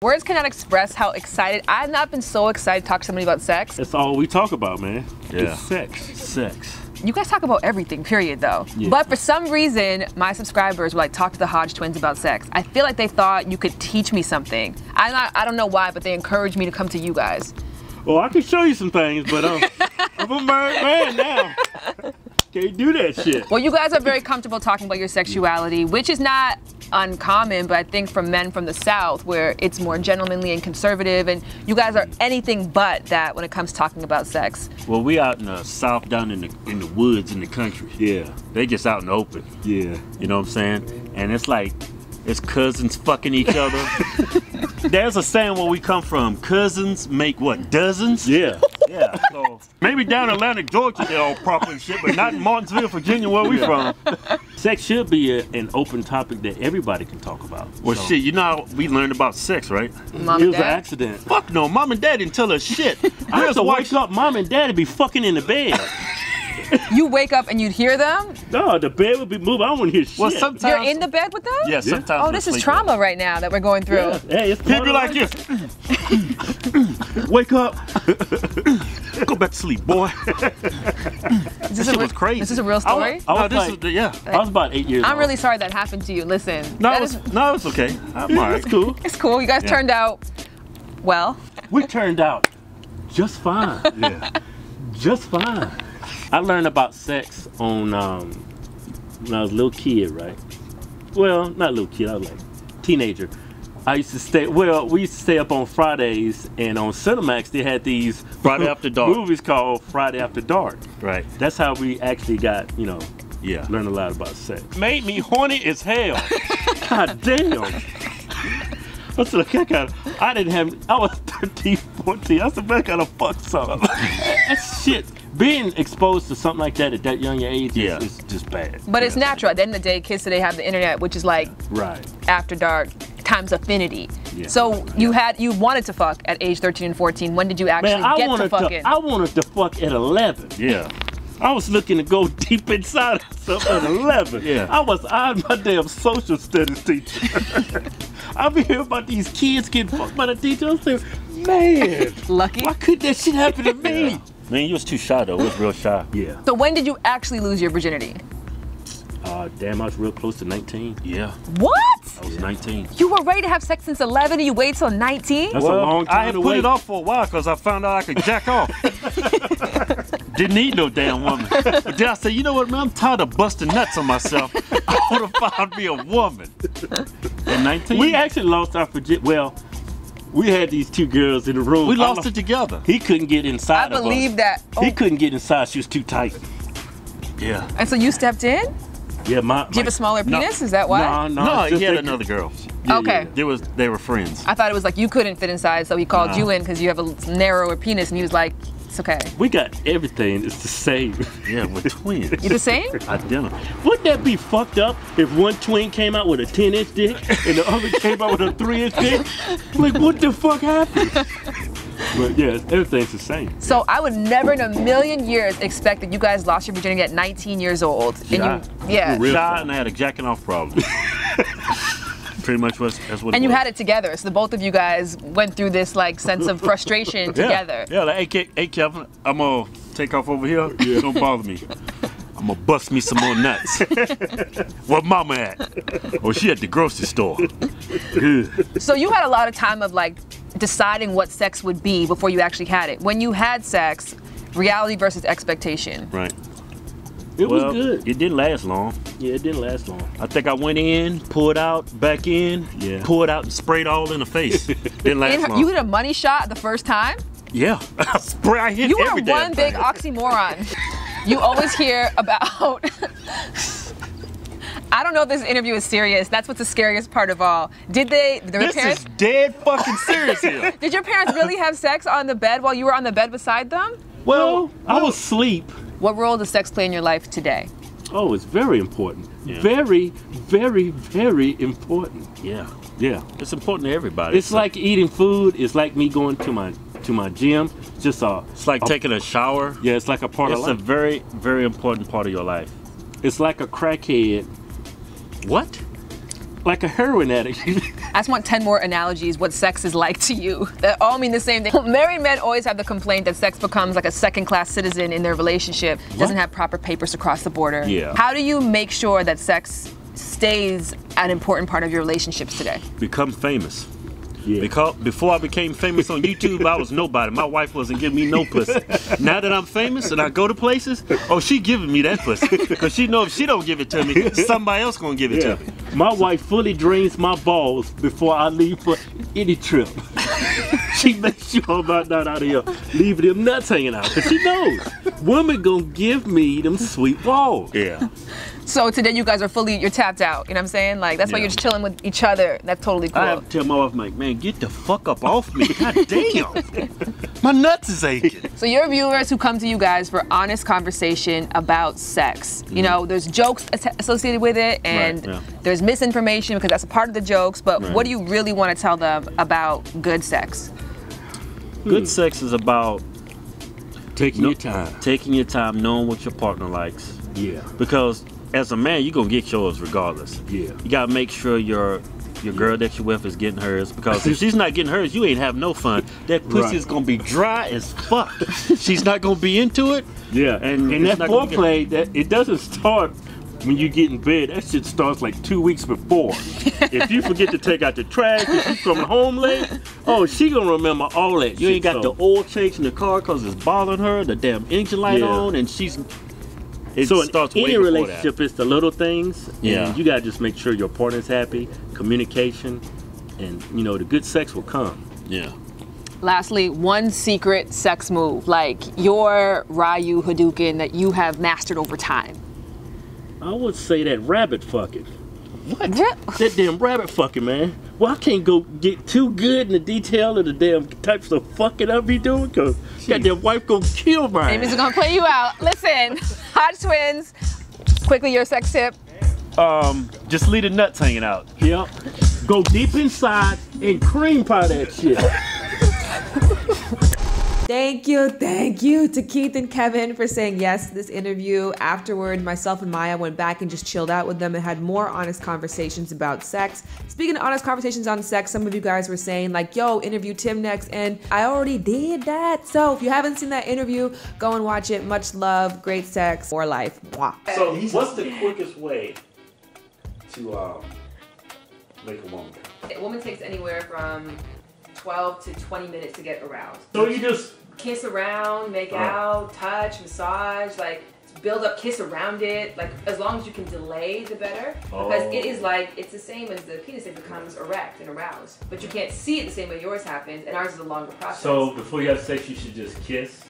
Words cannot express how excited. I've not been so excited to talk to somebody about sex. That's all we talk about, man. Yeah. It's sex. Sex. You guys talk about everything, period, though. Yeah. But for some reason, my subscribers were like, talk to the Hodge twins about sex. I feel like they thought you could teach me something. I don't know why, but they encouraged me to come to you guys. Well, I can show you some things, but I'm a married man now. Can't do that shit. Well, you guys are very comfortable talking about your sexuality, which is not uncommon, but I think for men from the South, where it's more gentlemanly and conservative, and you guys are anything but that when it comes to talking about sex. Well, we out in the South, down in the woods, in the country. Yeah. They just out in the open. Yeah. You know what I'm saying? And it's like, it's cousins fucking each other. There's a saying where we come from. Cousins make what, dozens? Yeah. Yeah. So maybe down in Atlantic, Georgia, they're all proper and shit, but not in Martinsville, Virginia, where we from. Sex should be an open topic that everybody can talk about. Well, shit, you know how we learned about sex, right? Mom It and was an Dad? accident. Fuck no, mom and dad didn't tell us shit. I used to wake up, mom and dad would be fucking in the bed. You wake up and you'd hear them? No, the bed would be moving. I don't want to hear shit. Well, sometimes You're in the bed with them? Yeah, sometimes. Oh, we'll this is sleep trauma right now that we're going through. Yeah. Hey, it's He'd be like this. this. Wake up. Go back to sleep, boy. Is this Shit was crazy. This is a real story? I was No, this like- is the, yeah. I was about 8 years old. I'm really sorry that happened to you. Listen. No, that it's okay. I'm Yeah, all right. it's cool. it's cool. You guys Yeah. turned out well. We turned out just fine. Yeah. Just fine. I learned about sex on when I was a little kid, right? Well, not a little kid, I was like teenager. I used to stay, well, we used to stay up on Fridays, and on Cinemax they had these Friday After Dark. movies called Friday After Dark. Right. That's how we actually got, Yeah. learned a lot about sex. Made me horny as hell. God damn. I was like, I was 13, 14. I said, man, I gotta fuck something. That shit, being exposed to something like that at that young age Yeah. is just bad. But it's natural. At the end of the day, kids today have the internet, which is like Right. after dark times affinity. Yeah. So you wanted to fuck at age 13 and 14. When did you actually Man, I get to wanted fucking? I wanted to fuck at 11. Yeah. I was looking to go deep inside myself at 11. Yeah. I'm my damn social studies teacher. I be hearing about these kids getting fucked by the teacher. I'm saying, man, Lucky. why couldn't that shit happen to me? Yeah. Man, you was too shy though. It was real shy. Yeah. So when did you actually lose your virginity? Damn, I was real close to 19. Yeah. What? I was 19. You were ready to have sex since 11 and you waited till 19? That's a long time I had to put wait. it off for a while because I found out I could jack off. Didn't need no damn woman. But then I said, you know what, man? I'm tired of busting nuts on myself. I want to find me a woman. At 19, We actually lost our virginity. Well, we had these two girls in the room. we lost it together. He couldn't get inside I of her. believe that. He Oh. couldn't get inside. She was too tight. Yeah. And so you stepped in? Yeah, Do you have a smaller penis? Is that why? No, it's just he had that- another girl. Yeah, Okay. yeah. They were friends. I thought it was like you couldn't fit inside, so he called Nah. you in because you have a narrower penis, and he was like, it's okay. We got everything. It's the same. Yeah, we're twins. You the same? Identical. Wouldn't that be fucked up if one twin came out with a 10-inch dick and the other came out with a 3-inch dick? Like, what the fuck happened? But yeah, everything's the same. So I would never in a million years expect that you guys lost your virginity at 19 years old. And Yeah. yeah. Real Shy. shy, and I had a jacking off problem. Pretty much that's what. And it you was. had it together. So the both of you guys went through this like sense of frustration together. Yeah, like, hey Kevin, I'm gonna take off over here. Don't bother me. I'm gonna bust me some more nuts. Where mama at? Oh, she at the grocery store. Good. So you had a lot of time of like deciding what sex would be before you actually had it. When you had sex, reality versus expectation. Right. It was good. It didn't last long. Yeah, it didn't last long. I think I went in, pulled out, back in, Yeah. pulled out and sprayed all in the face. Didn't last long. You hit a money shot the first time? Yeah. I hit You are every damn one big thing. oxymoron. You always hear about I don't know if this interview is serious. That's what's the scariest part of all. Did your This parents is dead fucking serious here. Did your parents really have sex on the bed while you were on the bed beside them? Well, I was asleep. What role does sex play in your life today? Oh, it's very important. Yeah. Very, very, very important. Yeah. Yeah. It's important to everybody. It's like eating food. It's like me going to my gym. Just it's like taking a shower. Yeah, it's like a part It's of a life. very, very important part of your life. It's like a crackhead, What? like a heroin addict. I just want 10 more analogies what sex is like to you that all mean the same thing. Married men always have the complaint that sex becomes like a second-class citizen in their relationship, doesn't have proper papers to cross the border. Yeah. How do you make sure that sex stays an important part of your relationships today? Become famous. Yeah. Because before I became famous on YouTube, I was nobody. My wife wasn't giving me no pussy. Now that I'm famous and I go to places, oh, she giving me that pussy. Because she know if she don't give it to me, somebody else gonna give it to me. My wife fully drains my balls before I leave for any trip. She makes sure I'm not out of here leaving them nuts hanging out. Because she knows women gonna give me them sweet balls. Yeah. So today you guys are you're tapped out, you know what I'm saying? Like, that's why you're just chilling with each other. That's totally cool. I have to tell my wife, I'm like, man, get the fuck up off me. God damn. My nuts is aching. So your viewers who come to you guys for honest conversation about sex, you know, there's jokes associated with it, and there's misinformation because that's a part of the jokes, but what do you really want to tell them about good sex? Good sex is about Taking your time. Taking your time, knowing what your partner likes. Yeah. Because as a man, you're gonna get yours regardless. Yeah. You gotta make sure your girl that you're with is getting hers, because if she's not getting hers, you ain't having no fun. That pussy is gonna be dry as fuck. She's not gonna be into it. Yeah. And that foreplay, it doesn't start when you get in bed. That shit starts like 2 weeks before. If you forget to take out the trash, if you coming home late, oh, she gonna remember all that. You ain't got the oil change in the car because it's bothering her, the damn engine light on, and she's. So in any relationship, it's the little things. Yeah. And you gotta just make sure your partner's happy, communication, and you know the good sex will come. Yeah. Lastly, one secret sex move, like your Ryu Hadouken that you have mastered over time. I would say that rabbit fucking. What? That damn rabbit fucking, man. Well, I can't go get too good in the detail of the damn types of fucking I be doing, because that damn wife gonna kill mine. Amy's gonna play you out. Listen, Hodgetwins, quickly your sex tip. Just leave the nuts hanging out. Yep. Go deep inside and cream pie that shit. Thank you to Keith and Kevin for saying yes to this interview. Afterward, myself and Maya went back and just chilled out with them and had more honest conversations about sex. Speaking of honest conversations on sex, some of you guys were saying like, yo, interview Tim next, and I already did that. So if you haven't seen that interview, go and watch it. Much love, great sex, more life. Mwah. So what's the quickest way to make a woman come? A woman takes anywhere from 12 to 20 minutes to get aroused. So you just kiss around, make out, touch, massage, like build up, kiss around it. Like as long as you can delay, the better. Because it is like, it's the same as the penis, it becomes erect and aroused. But you can't see it the same way yours happens, and ours is a longer process. So before you have sex, you should just kiss.